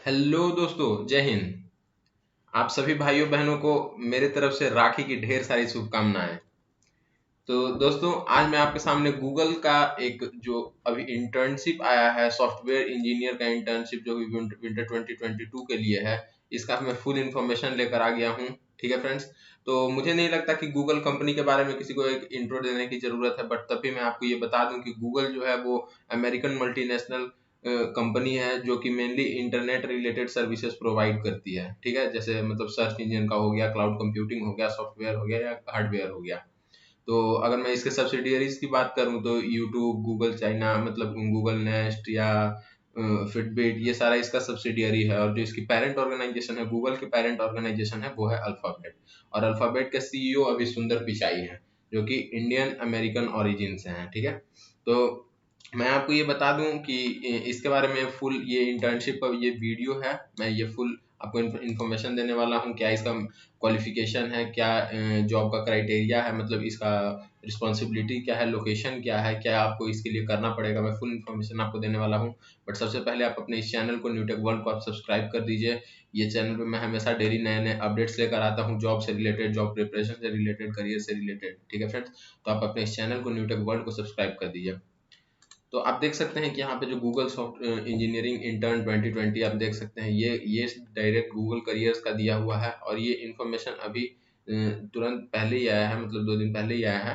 Hello दोस्तों, जय हिंद। आप सभी भाइयों बहनों को मेरे तरफ से राखी की ढेर सारी शुभकामनाएं। तो दोस्तों, आज मैं आपके सामने गूगल का एक जो अभी इंटर्नशिप आया है, सॉफ्टवेयर इंजीनियर का इंटर्नशिप जो विंटर 2022 के लिए है, इसका मैं फुल इंफॉर्मेशन लेकर आ गया हूँ। ठीक है फ्रेंड्स। तो मुझे नहीं लगता कि गूगल कंपनी के बारे में किसी को एक इंट्रो देने की जरूरत है, बट तब भी मैं आपको ये बता दूं कि गूगल जो है वो अमेरिकन मल्टीनेशनल कंपनी है जो कि mainly internet related services provide करती है। ठीक है, जैसे मतलब सर्च इंजन का हो गया, क्लाउड कंप्यूटिंग हो गया, सॉफ्टवेयर हो गया या हार्डवेयर हो गया। तो अगर मैं इसके सब्सिडियरीज की बात करूं तो यूट्यूब, गूगल चाइना, मतलब गूगल नेस्ट या फिटबिट, ये सारा इसका सब्सिडियरी है। और जो इसकी पेरेंट ऑर्गेनाइजेशन है, गूगल की पेरेंट ऑर्गेनाइजेशन है, वो है अल्फाबेट। और अल्फाबेट के सीईओ अभी सुंदर पिचाई हैं, जो कि इंडियन अमेरिकन ओरिजिन से हैं। ठीक है। तो मैं आपको ये बता दूं कि इसके बारे में फुल ये इंटर्नशिप का ये वीडियो है, मैं ये फुल आपको इन्फॉर्मेशन देने वाला हूँ। क्या इसका क्वालिफिकेशन है, क्या जॉब का क्राइटेरिया है, मतलब इसका रिस्पॉन्सिबिलिटी क्या है, लोकेशन क्या है, क्या आपको इसके लिए करना पड़ेगा, मैं फुल इन्फॉर्मेशन आपको देने वाला हूँ। बट सबसे पहले आप अपने इस चैनल को, न्यूटेक वर्ल्ड को आप सब्सक्राइब कर दीजिए। ये चैनल पे मैं हमेशा डेली नए नए अपडेट्स लेकर आता हूँ, जॉब से रिलेटेड, जॉब प्रिपरेशन से रिलेटेड, करियर से रिलेटेड। ठीक है फ्रेंड्स। तो आप अपने इस चैनल को, न्यूटेक वर्ल्ड को सब्सक्राइब कर दीजिए। तो आप देख सकते हैं कि यहाँ पे जो गूगल सॉफ्ट इंजीनियरिंग इंटर्न 2020 आप देख सकते हैं, ये डायरेक्ट गूगल करियर्स का दिया हुआ है। और ये इन्फॉर्मेशन अभी तुरंत पहले ही आया है, मतलब 2 दिन पहले ही आया है।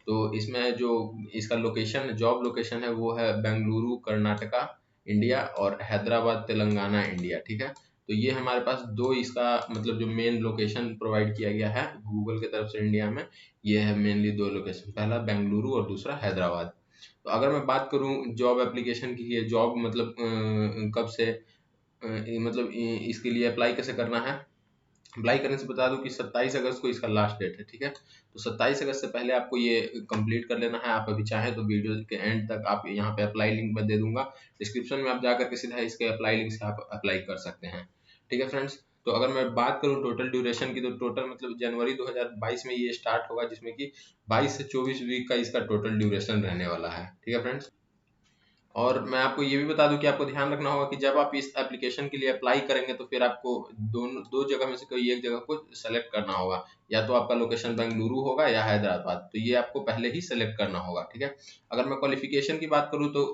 तो इसमें जो इसका लोकेशन, जॉब लोकेशन है, वो है बेंगलुरु कर्नाटका इंडिया और हैदराबाद तेलंगाना इंडिया। ठीक है। तो ये हमारे पास दो इसका मतलब जो मेन लोकेशन प्रोवाइड किया गया है गूगल की तरफ से इंडिया में, ये है मेनली दो लोकेशन, पहला बेंगलुरु और दूसरा हैदराबाद। तो अगर मैं बात करूं जॉब एप्लीकेशन की, ये जॉब मतलब कब से मतलब इसके लिए अप्लाई कैसे करना है। अप्लाई करने से बता दूं कि 27 अगस्त को इसका लास्ट डेट है। ठीक है। तो 27 अगस्त से पहले आपको ये कंप्लीट कर लेना है। आप अभी चाहें तो वीडियो के एंड तक आप यहाँ पे अप्लाई लिंक मैं दे दूंगा डिस्क्रिप्शन में, आप जाकर के सीधा इसके अप्लाई लिंक से आप अप्लाई कर सकते हैं। ठीक है फ्रेंड्स। तो अगर मैं बात करूं टोटल ड्यूरेशन की, तो टोटल मतलब जनवरी 2022 में ये स्टार्ट होगा, जिसमें कि 22 से 24 वीक का इसका टोटल ड्यूरेशन रहने वाला है। ठीक है फ्रेंड्स। और मैं आपको ये भी बता दूं कि आपको ध्यान रखना होगा कि जब आप इस एप्लीकेशन के लिए अप्लाई करेंगे तो फिर आपको दोनों दो जगह में से कोई एक जगह को सेलेक्ट करना होगा। या तो आपका लोकेशन बेंगलुरु होगा या हैदराबाद, तो ये आपको पहले ही सेलेक्ट करना होगा। ठीक है। अगर मैं क्वालिफिकेशन की बात करूँ तो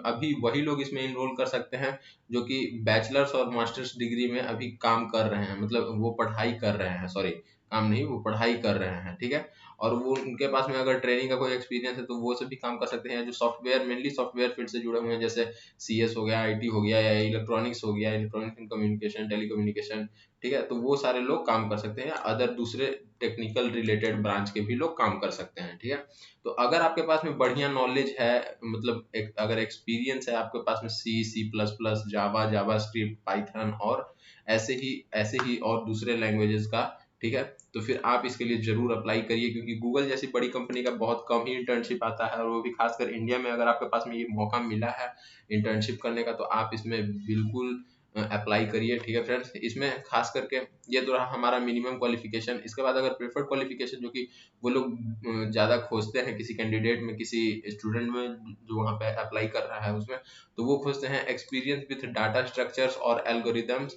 अभी वही लोग इसमें इनरोल कर सकते हैं जो कि बैचलर्स और मास्टर्स डिग्री में अभी काम कर रहे हैं, मतलब वो पढ़ाई कर रहे हैं, सॉरी काम नहीं, वो पढ़ाई कर रहे हैं। ठीक है। और वो उनके पास में अगर ट्रेनिंग का कोई एक्सपीरियंस है तो वो सभी काम कर सकते हैं, जो सॉफ्टवेयर मेनली सॉफ्टवेयर फील्ड से जुड़े हुए हैं, जैसे सीएस हो गया, आईटी हो गया, या इलेक्ट्रॉनिक्स हो गया, इलेक्ट्रॉनिक्स एंड कम्युनिकेशन, टेलीकम्युनिकेशन। ठीक है। तो वो सारे लोग काम कर सकते हैं। अदर दूसरे टेक्निकल रिलेटेड ब्रांच के भी लोग काम कर सकते हैं। ठीक है। तो अगर आपके पास में बढ़िया नॉलेज है, मतलब अगर एक्सपीरियंस है आपके पास में सी प्लस प्लस, जावा, जावा स्क्रिप्ट, पाइथन और ऐसे ही और दूसरे लैंग्वेजेस का, ठीक है, तो फिर आप इसके लिए जरूर अप्लाई करिए, क्योंकि गूगल जैसी बड़ी कंपनी का बहुत कम ही इंटर्नशिप आता है, और वो भी खासकर इंडिया में। अगर आपके पास में ये मौका मिला है इंटर्नशिप करने का, तो आप इसमें बिल्कुल अप्लाई करिए। ठीक है फ्रेंड्स। इसमें खास करके ये तो रहा हमारा मिनिमम क्वालिफिकेशन। इसके बाद अगर प्रेफर्ड क्वालिफिकेशन जो कि वो लोग ज़्यादा खोजते हैं किसी कैंडिडेट में, किसी स्टूडेंट में जो वहाँ पे अप्लाई कर रहा है उसमें, तो वो खोजते हैं एक्सपीरियंस विथ डाटा स्ट्रक्चर्स और एल्गोरिदम्स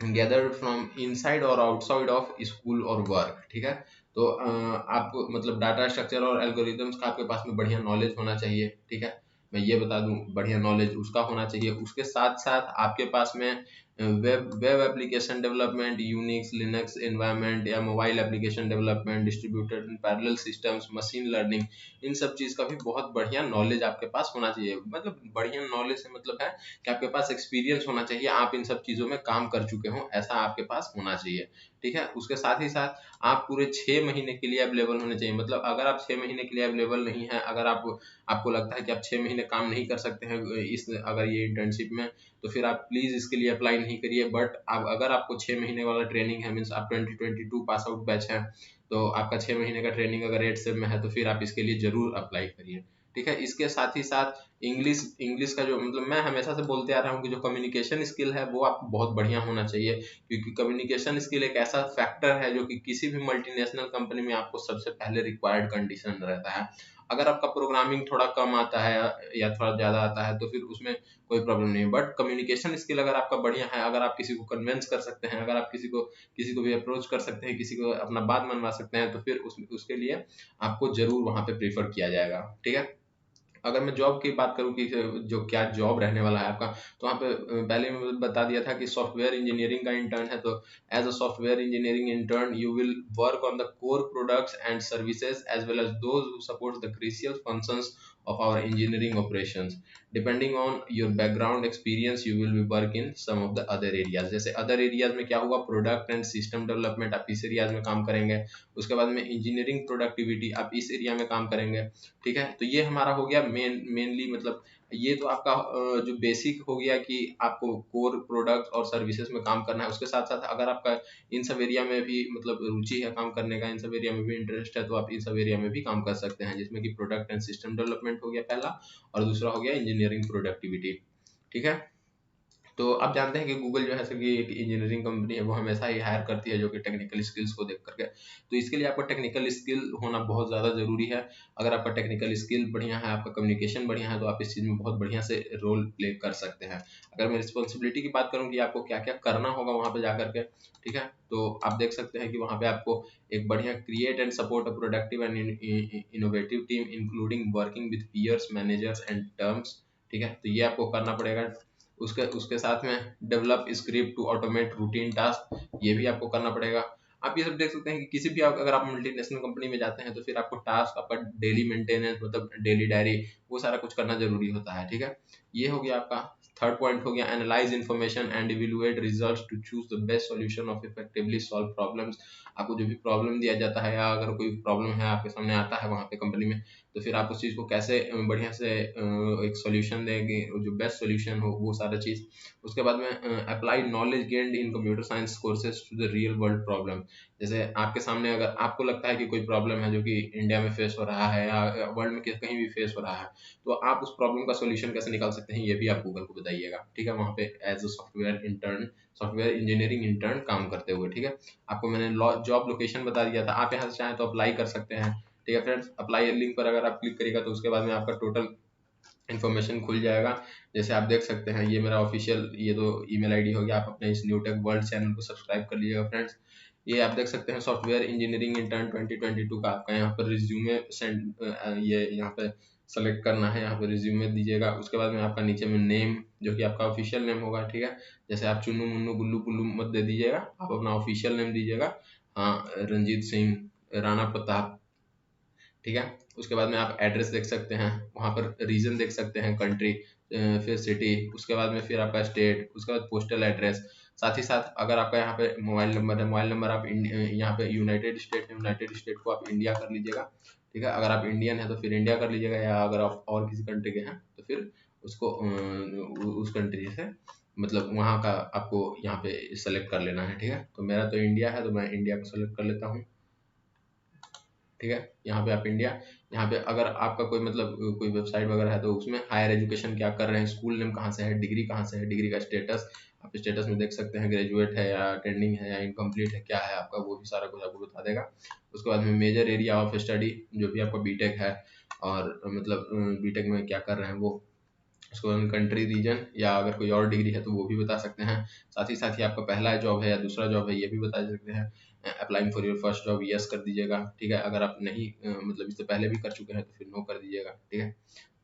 गैदर्ड फ्रॉम इनसाइड और आउटसाइड ऑफ स्कूल और वर्क। ठीक है। तो आप मतलब डाटा स्ट्रक्चर और एल्गोरिदम्स का आपके पास में बढ़िया नॉलेज होना चाहिए। ठीक है। मैं ये बता दूं, बढ़िया नॉलेज उसका होना चाहिए। उसके साथ साथ आपके पास में web application development, Unix Linux environment, या mobile application development, distributed parallel systems, machine learning, इन सब चीज़ का भी बहुत बढ़िया नॉलेज आपके पास होना चाहिए। मतलब बढ़िया नॉलेज से मतलब है कि आपके पास एक्सपीरियंस होना चाहिए, आप इन सब चीज़ों में काम कर चुके हो, ऐसा आपके पास होना चाहिए। ठीक है। उसके साथ ही साथ आप पूरे 6 महीने के लिए अवेलेबल होने चाहिए। मतलब अगर आप 6 महीने के लिए अवेलेबल नहीं है, अगर आपको लगता है कि आप 6 महीने काम नहीं कर सकते हैं इस अगर ये इंटर्नशिप में, तो फिर आप प्लीज़ इसके लिए अप्लाई नहीं करिए। बट आप अगर आपको 6 महीने वाला ट्रेनिंग है, मीन्स आप 2022 पास आउट बैच है, तो आपका 6 महीने का ट्रेनिंग अगर 8 में है, तो फिर आप इसके लिए जरूर अप्लाई करिए। ठीक है। इसके साथ ही साथ इंग्लिश इंग्लिश का जो मतलब मैं हमेशा से बोलते आ रहा हूँ कि जो कम्युनिकेशन स्किल है वो आपको बहुत बढ़िया होना चाहिए, क्योंकि कम्युनिकेशन स्किल एक ऐसा फैक्टर है जो कि किसी भी मल्टीनेशनल कंपनी में आपको सबसे पहले रिक्वायर्ड कंडीशन रहता है। अगर आपका प्रोग्रामिंग थोड़ा कम आता है या थोड़ा ज़्यादा आता है तो फिर उसमें कोई प्रॉब्लम नहीं है। बट कम्युनिकेशन स्किल अगर आपका बढ़िया है, अगर आप किसी को कन्विंस कर सकते हैं, अगर आप किसी को भी अप्रोच कर सकते हैं, किसी को अपना बात मनवा सकते हैं, तो फिर उसके लिए आपको जरूर वहाँ पे प्रीफर किया जाएगा। ठीक है। अगर मैं जॉब की बात करूं कि जो क्या जॉब रहने वाला है आपका, तो वहाँ पे पहले मैं बता दिया था कि सॉफ्टवेयर इंजीनियरिंग का इंटर्न है। तो as a software engineering intern you will work on the core products and services as well as those who support the crucial functions of our engineering operations. Depending on your background experience you will be work in some of the other areas. जैसे other areas में क्या होगा, product and system development आप इस areas में काम करेंगे। उसके बाद में इंजीनियरिंग प्रोडक्टिविटी आप इस एरिया में काम करेंगे। ठीक है। तो ये हमारा हो गया मेनली, मतलब ये तो आपका जो बेसिक हो गया कि आपको कोर प्रोडक्ट और सर्विसेज में काम करना है। उसके साथ साथ अगर आपका इन सब एरिया में भी मतलब रुचि है काम करने का, इन सब एरिया में भी इंटरेस्ट है, तो आप इन सब एरिया में भी काम कर सकते हैं, जिसमें कि प्रोडक्ट एंड सिस्टम डेवलपमेंट हो गया पहला, और दूसरा हो गया इंजीनियरिंग प्रोडक्टिविटी। ठीक है। तो आप जानते हैं कि गूगल जो है कि एक इंजीनियरिंग कंपनी है, वो हमेशा ही हायर करती है जो कि टेक्निकल स्किल्स को देख करके। तो इसके लिए आपका टेक्निकल स्किल होना बहुत ज़्यादा ज़रूरी है। अगर आपका टेक्निकल स्किल बढ़िया है, आपका कम्युनिकेशन बढ़िया है, तो आप इस चीज़ में बहुत बढ़िया से रोल प्ले कर सकते हैं। अगर मैं रिस्पॉन्सिबिलिटी की बात करूँ कि आपको क्या क्या करना होगा वहाँ पर जा करके, ठीक है, तो आप देख सकते हैं कि वहाँ पे आपको एक बढ़िया create and support a productive and innovative team including working with peers managers and terms. ठीक है। तो ये आपको करना पड़ेगा। उसके उसके साथ में develop script to automate routine task, ये भी आपको करना पड़ेगा। आप ये सब देख सकते हैं कि किसी भी अगर आप मल्टीनेशनल कंपनी में जाते हैं तो फिर आपको टास्क, आपका डेली मेंटेनेंस, मतलब डेली डायरी, वो सारा कुछ करना जरूरी होता है। ठीक है। ये हो गया आपका थर्ड पॉइंट हो गया, analyse information and evaluate results to choose the best solution of effectively solve problems. आपको जो भी प्रॉब्लम दिया जाता है, या अगर कोई प्रॉब्लम है आपके सामने आता है वहाँ पे कंपनी में, तो फिर आप उस चीज़ को कैसे बढ़िया से एक सॉल्यूशन देंगे, जो बेस्ट सॉल्यूशन हो, वो सारा चीज़। उसके बाद में apply knowledge gained in computer science courses to the real world problem. जैसे आपके सामने अगर आपको लगता है कि कोई प्रॉब्लम है जो कि इंडिया में फेस हो रहा है या वर्ल्ड में कहीं भी फेस हो रहा है, तो आप उस प्रॉब्लम का सॉल्यूशन कैसे निकाल सकते हैं, ये भी आप गूगल को बताइएगा। ठीक है। वहाँ पे as a software intern, software engineering intern काम करते हुए। ठीक है। आपको मैंने जॉब लोकेशन बता दिया था, आप यहाँ से चाहें तो अप्लाई कर सकते हैं। ठीक है फ्रेंड्स। अप्लाई लिंक पर अगर आप क्लिक करिएगा तो उसके बाद में आपका टोटल इन्फॉर्मेशन खुल जाएगा। जैसे आप देख सकते हैं, ये मेरा ऑफिशियल, ये तो ईमेल आईडी हो गया। आप अपने इस न्यूटेक वर्ल्ड चैनल को सब्सक्राइब कर लीजिएगा फ्रेंड्स। ये आप देख सकते हैं सॉफ्टवेयर इंजीनियरिंग इंटर्न 2022 का आपका यहाँ पर रिज्यूमे सेंड, ये यहाँ पे सेलेक्ट करना है, यहाँ पे रिज्यूमे दीजिएगा। उसके बाद में आपका नीचे में नेम, जो कि आपका ऑफिशियल नेम होगा। ठीक है। जैसे आप चुन्नू मुन्नू गुल्लू पुल्लू मत दे दीजिएगा, आप अपना ऑफिशियल नेम दीजिएगा। हाँ, रंजीत सिंह राणा प्रताप। ठीक है। उसके बाद में आप एड्रेस देख सकते हैं, वहाँ पर रीजन देख सकते हैं, कंट्री, फिर सिटी, उसके बाद में फिर आपका स्टेट, उसके बाद पोस्टल एड्रेस। साथ ही साथ अगर आपका यहाँ पे मोबाइल नंबर है, मोबाइल नंबर आप यहाँ पे यूनाइटेड स्टेट है, यूनाइटेड स्टेट को आप इंडिया कर लीजिएगा। ठीक है। अगर आप इंडियन है तो फिर इंडिया कर लीजिएगा, या अगर आप और किसी कंट्री के हैं तो फिर उसको उस कंट्री से, मतलब वहाँ का आपको यहाँ पे सेलेक्ट कर लेना है। ठीक है। तो मेरा तो इंडिया है, तो मैं इंडिया को सेलेक्ट कर लेता हूँ। ठीक है। यहाँ पे आप इंडिया, यहाँ पे अगर आपका कोई मतलब कोई वेबसाइट वगैरह है तो उसमें हायर एजुकेशन क्या कर रहे हैं, स्कूल नेम कहाँ से है, डिग्री कहाँ से है, डिग्री का स्टेटस आप स्टेटस में देख सकते हैं, ग्रेजुएट है या अटेंडिंग है या इनकम्प्लीट है, क्या है आपका, वो भी सारा कुछ आपको बता देगा। उसके बाद में मेजर एरिया ऑफ स्टडी, जो भी आपका बीटेक है, और मतलब बीटेक में क्या कर रहे हैं वो, उसको कंट्री, रीजन, या अगर कोई और डिग्री है तो वो भी बता सकते हैं। साथ ही आपका पहला जॉब है या दूसरा जॉब है, ये भी बता सकते हैं। Applying for your first job, yes कर दीजिएगा। ठीक है। अगर आप नहीं मतलब इससे पहले भी कर चुके हैं तो फिर नो कर दीजिएगा। ठीक है।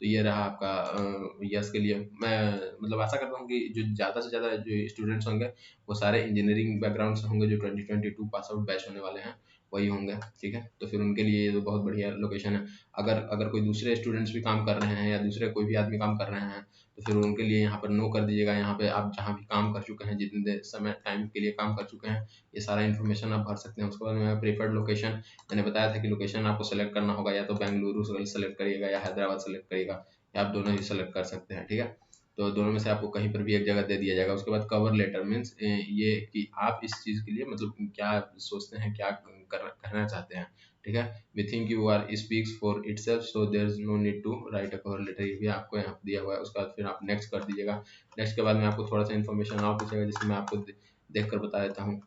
तो ये रहा आपका यस के लिए। मैं मतलब आशा करता हूँ कि जो ज़्यादा से ज़्यादा जो स्टूडेंट्स होंगे वो सारे इंजीनियरिंग बैकग्राउंड से होंगे, जो 2022 पास आउट बैच होने वाले हैं वही होंगे। ठीक है। तो फिर उनके लिए ये तो बहुत बढ़िया लोकेशन है। अगर अगर कोई दूसरे स्टूडेंट्स भी काम कर रहे हैं या दूसरे कोई भी आदमी काम कर रहे हैं, तो फिर उनके लिए यहाँ पर नो कर दीजिएगा। यहाँ पे आप जहाँ भी काम कर चुके हैं, जितने देर समय टाइम के लिए काम कर चुके हैं, ये सारा इन्फॉर्मेशन आप भर सकते हैं। उसके बाद में प्रीफर्ड लोकेशन, मैंने बताया था कि लोकेशन आपको सेलेक्ट करना होगा, या तो बेंगलुरु सेलेक्ट करिएगा या हैदराबाद सेलेक्ट करिएगा, या आप दोनों ही सेलेक्ट कर सकते हैं। ठीक है। तो दोनों में से आपको कहीं पर भी एक जगह दे दिया जाएगा। उसके बाद कवर लेटर मीन्स ये कि आप इस चीज़ के लिए मतलब क्या सोचते हैं, क्या कहना चाहते हैं। ठीक है। We think you are speaks for itself, so there is no need to write a cover letter, ये भी आपको यहाँ पे दिया हुआ है। उसके बाद फिर आप नेक्स्ट कर दीजिएगा। नेक्स्ट के बाद में आपको थोड़ा सा इन्फॉर्मेशन और पूछेगा, जिससे मैं आपको देख कर बता देता हूँ।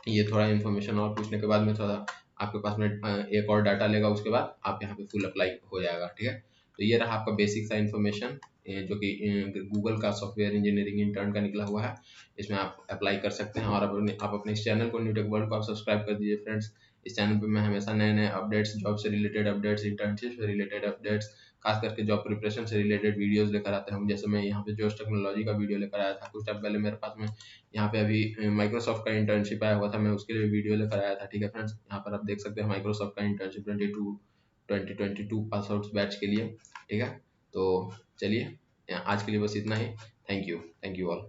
ये थोड़ा इन्फॉर्मेशन और पूछने के बाद में थोड़ा आपके पास में एक और डाटा लेगा, उसके बाद आप यहाँ पे फुल अप्लाई हो जाएगा। ठीक है, तो ये रहा आपका बेसिक सा इन्फॉर्मेशन जो कि गूगल का सॉफ्टवेयर इंजीनियरिंग इंटर्न का निकला हुआ है। इसमें आप अप्लाई कर सकते हैं और आप अपने इस चैनल को, न्यू टेक वर्ल्ड को आप सब्सक्राइब कर दीजिए फ्रेंड्स। इस चैनल पे मैं हमेशा नए नए अपडेट्स, जॉब से रिलेटेड अपडेट्स, इंटर्नशिप से रिलेटेड अपडेट्स, खास करके जॉब प्रिपरेशन से रिलेटेड वीडियोस लेकर आते हैं। जैसे मैं यहाँ पे जोश टेक्नोलॉजी का वीडियो लेकर आया था कुछ टाइम पहले, मेरे पास में यहाँ पे अभी माइक्रोसॉफ्ट का इंटर्नशिप आया हुआ था, मैं उसके लिए वीडियो लेकर आया था। ठीक है फ्रेंड्स, यहाँ पर आप देख सकते हैं माइक्रोसॉफ्ट का इंटर्नशिप 2022 पास आउट बैच के लिए। ठीक है, तो चलिए आज के लिए बस इतना ही। Thank you all.